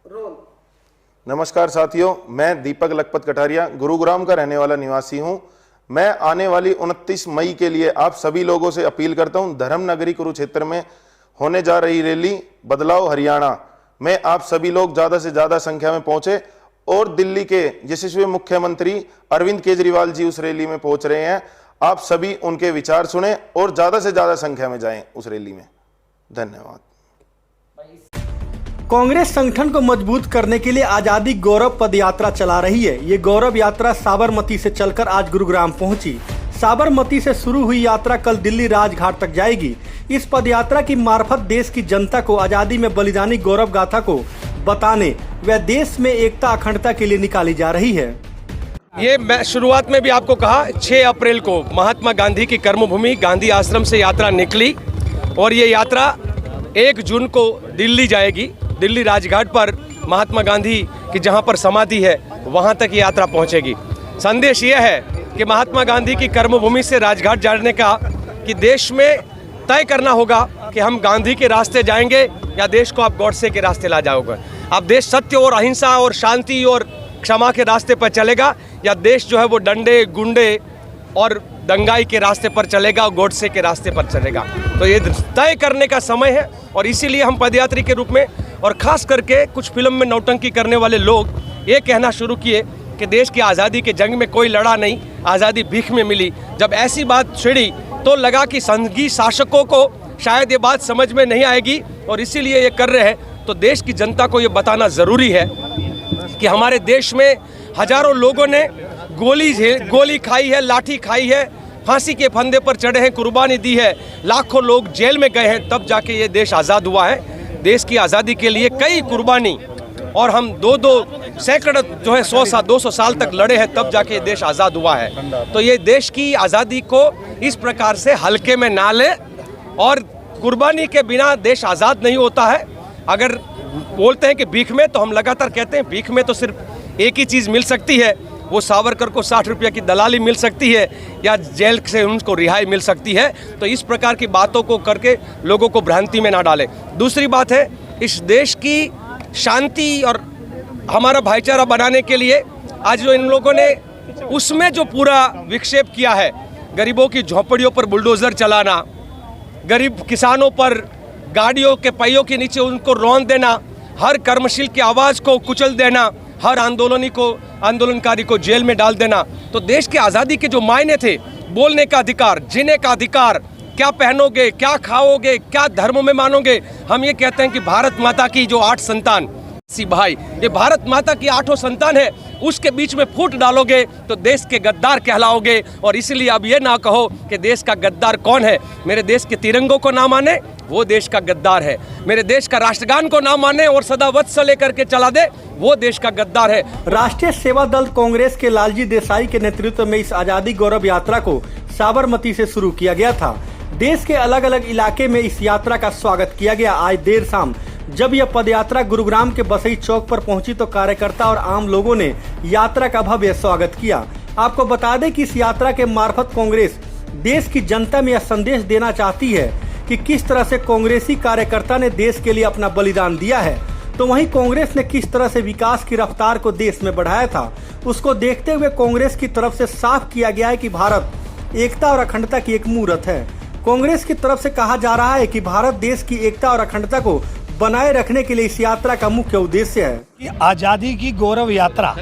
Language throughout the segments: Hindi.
नमस्कार साथियों, मैं दीपक लखपत कटारिया गुरुग्राम का रहने वाला निवासी हूं। मैं आने वाली 29 मई के लिए आप सभी लोगों से अपील करता हूं, धर्म नगरी कुरुक्षेत्र में होने जा रही रैली बदलाव हरियाणा में आप सभी लोग ज्यादा से ज्यादा संख्या में पहुंचे और दिल्ली के यशस्वी मुख्यमंत्री अरविंद केजरीवाल जी उस रैली में पहुंच रहे हैं। आप सभी उनके विचार सुने और ज्यादा से ज्यादा संख्या में जाएं उस रैली में। धन्यवाद। कांग्रेस संगठन को मजबूत करने के लिए आजादी गौरव पद यात्रा चला रही है। ये गौरव यात्रा साबरमती से चलकर आज गुरुग्राम पहुंची। साबरमती से शुरू हुई यात्रा कल दिल्ली राजघाट तक जाएगी। इस पद यात्रा की मार्फत देश की जनता को आजादी में बलिदानी गौरव गाथा को बताने व देश में एकता अखंडता के लिए निकाली जा रही है। ये मैं शुरुआत में भी आपको कहा, 6 अप्रैल को महात्मा गांधी की कर्मभूमि गांधी आश्रम से यात्रा निकली और ये यात्रा 1 जून को दिल्ली जाएगी। दिल्ली राजघाट पर महात्मा गांधी की जहां पर समाधि है वहां तक ये यात्रा पहुंचेगी। संदेश ये है कि महात्मा गांधी की कर्मभूमि से राजघाट जाने का कि देश में तय करना होगा कि हम गांधी के रास्ते जाएंगे या देश को आप गॉडसे के रास्ते ला जाओगे। अब देश सत्य और अहिंसा और शांति और क्षमा के रास्ते पर चलेगा या देश जो है वो डंडे गुंडे और दंगाई के रास्ते पर चलेगा, गॉडसे के रास्ते पर चलेगा। तो ये तय करने का समय है और इसीलिए हम पदयात्री के रूप में और ख़ास करके कुछ फिल्म में नौटंकी करने वाले लोग ये कहना शुरू किए कि देश की आज़ादी के जंग में कोई लड़ा नहीं, आज़ादी भीख में मिली। जब ऐसी बात छिड़ी तो लगा कि संघी शासकों को शायद ये बात समझ में नहीं आएगी और इसीलिए ये कर रहे हैं। तो देश की जनता को ये बताना ज़रूरी है कि हमारे देश में हज़ारों लोगों ने गोली खाई है, लाठी खाई है, फांसी के फंदे पर चढ़े हैं, कुर्बानी दी है, लाखों लोग जेल में गए हैं, तब जाके ये देश आज़ाद हुआ है। देश की आज़ादी के लिए कई कुर्बानी और हम दो सैकड़ों जो है 100-200 साल तक लड़े हैं, तब जाके देश आज़ाद हुआ है। तो ये देश की आज़ादी को इस प्रकार से हल्के में ना ले और कुर्बानी के बिना देश आज़ाद नहीं होता है। अगर बोलते हैं कि भीख में, तो हम लगातार कहते हैं भीख में तो सिर्फ एक ही चीज़ मिल सकती है, वो सावरकर को 60 रुपये की दलाली मिल सकती है या जेल से उनको रिहाई मिल सकती है। तो इस प्रकार की बातों को करके लोगों को भ्रांति में ना डालें। दूसरी बात है, इस देश की शांति और हमारा भाईचारा बनाने के लिए आज जो इन लोगों ने उसमें जो पूरा विक्षेप किया है, गरीबों की झोंपड़ियों पर बुलडोज़र चलाना, गरीब किसानों पर गाड़ियों के पहियों के नीचे उनको रौंद देना, हर कर्मशील की आवाज़ को कुचल देना, हर आंदोलनकारी को जेल में डाल देना। तो देश की आज़ादी के जो मायने थे, बोलने का अधिकार, जीने का अधिकार, क्या पहनोगे, क्या खाओगे, क्या धर्म में मानोगे, हम ये कहते हैं कि भारत माता की जो 8 संतान भाई, ये भारत माता की 8 संतान है, उसके बीच में फूट डालोगे तो देश के गद्दार कहलाओगे। और इसलिए अब ये ना कहो कि देश का गद्दार कौन है। मेरे देश के तिरंगों को ना माने वो देश का गद्दार है, मेरे देश का राष्ट्रगान को ना माने और सदा वत्स लेकर के चला दे वो देश का गद्दार है। राष्ट्रीय सेवा दल कांग्रेस के लालजी देसाई के नेतृत्व में इस आजादी गौरव यात्रा को साबरमती से शुरू किया गया था। देश के अलग अलग इलाके में इस यात्रा का स्वागत किया गया। आज देर शाम जब यह पदयात्रा गुरुग्राम के बसई चौक पर पहुंची तो कार्यकर्ता और आम लोगों ने यात्रा का भव्य स्वागत किया। आपको बता दें कि इस यात्रा के मार्फत कांग्रेस देश की जनता में यह संदेश देना चाहती है कि किस तरह से कांग्रेसी कार्यकर्ता ने देश के लिए अपना बलिदान दिया है, तो वहीं कांग्रेस ने किस तरह से विकास की रफ्तार को देश में बढ़ाया था, उसको देखते हुए कांग्रेस की तरफ से साफ किया गया है कि भारत एकता और अखंडता की एक मूर्त है। कांग्रेस की तरफ से कहा जा रहा है कि भारत देश की एकता और अखंडता को बनाए रखने के लिए इस यात्रा का मुख्य उद्देश्य है। आज़ादी की गौरव यात्रा,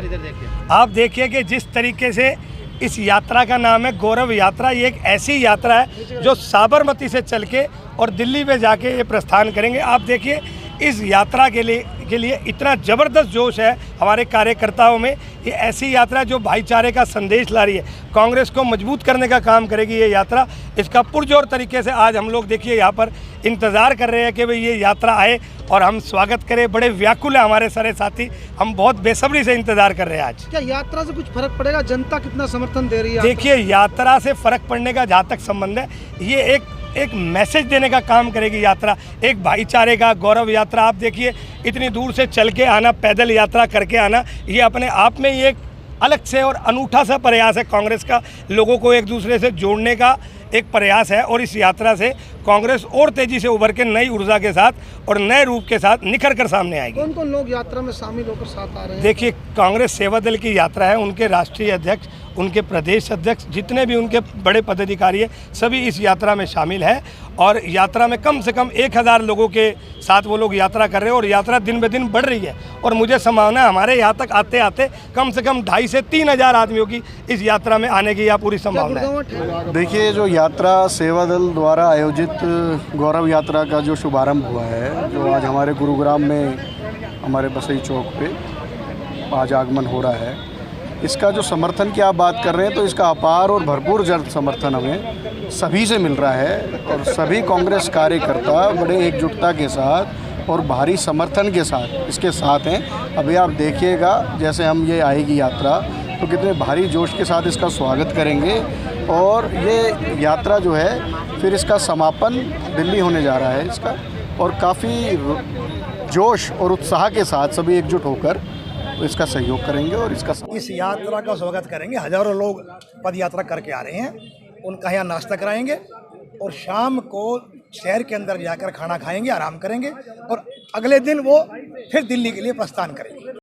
आप देखिए कि जिस तरीके से इस यात्रा का नाम है गौरव यात्रा, ये एक ऐसी यात्रा है जो साबरमती से चल के और दिल्ली में जाके ये प्रस्थान करेंगे। आप देखिए इस यात्रा के लिए इतना ज़बरदस्त जोश है हमारे कार्यकर्ताओं में। ये ऐसी यात्रा जो भाईचारे का संदेश ला रही है, कांग्रेस को मजबूत करने का काम करेगी ये यात्रा। इसका पुरजोर तरीके से आज हम लोग देखिए यहाँ पर इंतज़ार कर रहे हैं कि भाई ये यात्रा आए और हम स्वागत करें। बड़े व्याकुल है हमारे सारे साथी, हम बहुत बेसब्री से इंतज़ार कर रहे हैं। आज क्या यात्रा से कुछ फर्क पड़ेगा? जनता कितना समर्थन दे रही है? देखिए यात्रा से फ़र्क पड़ने का जहाँ तक संबंध है, ये एक मैसेज देने का काम करेगी यात्रा, एक भाईचारे का गौरव यात्रा। आप देखिए इतनी दूर से चल के आना, पैदल यात्रा करके आना, ये अपने आप में ये एक अलग से और अनूठा सा प्रयास है कांग्रेस का, लोगों को एक दूसरे से जोड़ने का, एक प्रयास है और इस यात्रा से कांग्रेस और तेजी से उभर के नई ऊर्जा के साथ और नए रूप के साथ निखर कर सामने आएगी। कौन कौन लोग यात्रा में शामिल होकर साथ आ रहे हैं? देखिए, कांग्रेस सेवा दल की यात्रा है, उनके राष्ट्रीय अध्यक्ष, उनके प्रदेश अध्यक्ष, जितने भी उनके बड़े पदाधिकारी हैं, सभी इस यात्रा में शामिल है। और यात्रा में कम से कम 1000 लोगों के साथ वो लोग यात्रा कर रहे हैं और यात्रा दिन ब दिन बढ़ रही है। और मुझे संभावना है हमारे यहाँ तक आते आते कम से कम 2,500 से 3,000 आदमियों की इस यात्रा में आने की यहाँ पूरी संभावना है। देखिए, जो यात्रा सेवा दल द्वारा आयोजित गौरव यात्रा का जो शुभारंभ हुआ है, जो आज हमारे गुरुग्राम में हमारे बसई चौक पे आज आगमन हो रहा है, इसका जो समर्थन की आप बात कर रहे हैं तो इसका अपार और भरपूर जन समर्थन हमें सभी से मिल रहा है। और सभी कांग्रेस कार्यकर्ता बड़े एकजुटता के साथ और भारी समर्थन के साथ इसके साथ हैं। अभी आप देखिएगा, जैसे हम ये आएगी यात्रा तो कितने भारी जोश के साथ इसका स्वागत करेंगे। और ये यात्रा जो है फिर इसका समापन दिल्ली होने जा रहा है इसका, और काफ़ी जोश और उत्साह के साथ सभी एकजुट होकर तो इसका सहयोग करेंगे और इसका इस यात्रा का स्वागत करेंगे। हजारों लोग पद यात्रा करके आ रहे हैं, उनका यहाँ नाश्ता कराएंगे और शाम को शहर के अंदर जाकर खाना खाएंगे, आराम करेंगे और अगले दिन वो फिर दिल्ली के लिए प्रस्थान करेंगे।